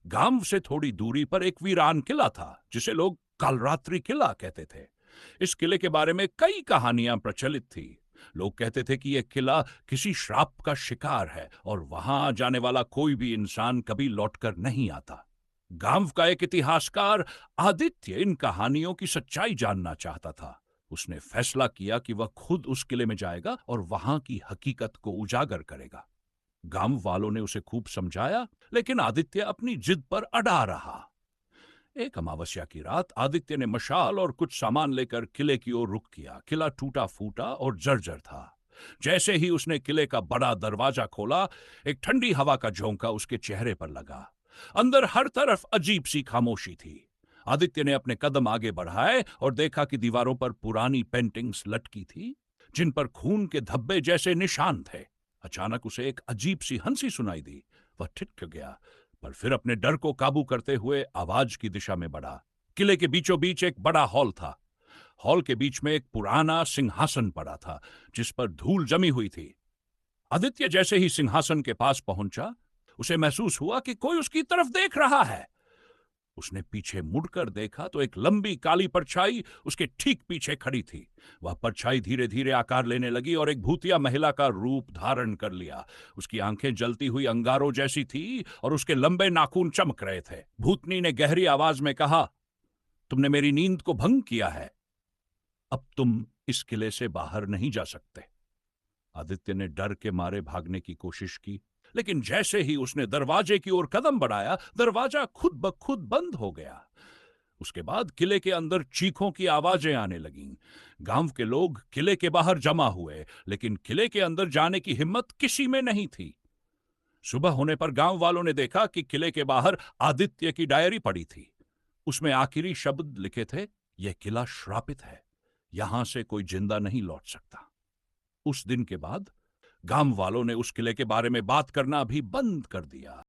गांव से थोड़ी दूरी पर एक वीरान किला था जिसे लोग कालरात्रि किला कहते थे। इस किले के बारे में कई कहानियां प्रचलित थी। लोग कहते थे कि यह किला किसी श्राप का शिकार है और वहां जाने वाला कोई भी इंसान कभी लौटकर नहीं आता। गांव का एक इतिहासकार आदित्य इन कहानियों की सच्चाई जानना चाहता था। उसने फैसला किया कि वह खुद उस किले में जाएगा और वहां की हकीकत को उजागर करेगा। गांव वालों ने उसे खूब समझाया, लेकिन आदित्य अपनी जिद पर अड़ा रहा। एक अमावस्या की रात आदित्य ने मशाल और कुछ सामान लेकर किले की ओर रुख किया। किला टूटा फूटा और जर्जर था। जैसे ही उसने किले का बड़ा दरवाजा खोला, एक ठंडी हवा का झोंका उसके चेहरे पर लगा। अंदर हर तरफ अजीब सी खामोशी थी। आदित्य ने अपने कदम आगे बढ़ाए और देखा कि दीवारों पर पुरानी पेंटिंग्स लटकी थी, जिन पर खून के धब्बे जैसे निशान थे। अचानक उसे एक अजीब सी हंसी सुनाई दी। वह ठिठक गया, पर फिर अपने डर को काबू करते हुए आवाज की दिशा में बढ़ा। किले के बीचों बीच एक बड़ा हॉल था। हॉल के बीच में एक पुराना सिंहासन पड़ा था, जिस पर धूल जमी हुई थी। आदित्य जैसे ही सिंहासन के पास पहुंचा, उसे महसूस हुआ कि कोई उसकी तरफ देख रहा है। उसने पीछे मुड़कर देखा तो एक लंबी काली परछाई उसके ठीक पीछे खड़ी थी। वह परछाई धीरे धीरे आकार लेने लगी और एक भूतिया महिला का रूप धारण कर लिया। उसकी आंखें जलती हुई अंगारों जैसी थी और उसके लंबे नाखून चमक रहे थे। भूतनी ने गहरी आवाज में कहा, तुमने मेरी नींद को भंग किया है। अब तुम इस किले से बाहर नहीं जा सकते। आदित्य ने डर के मारे भागने की कोशिश की, लेकिन जैसे ही उसने दरवाजे की ओर कदम बढ़ाया, दरवाजा खुद ब खुद बंद हो गया। उसके बाद किले के अंदर चीखों की आवाजें आने लगीं। गांव के लोग किले के बाहर जमा हुए, लेकिन किले के अंदर जाने की हिम्मत किसी में नहीं थी। सुबह होने पर गांव वालों ने देखा कि किले के बाहर आदित्य की डायरी पड़ी थी। उसमें आखिरी शब्द लिखे थे, यह किला श्रापित है, यहां से कोई जिंदा नहीं लौट सकता। उस दिन के बाद गांव वालों ने उस किले के बारे में बात करना भी बंद कर दिया।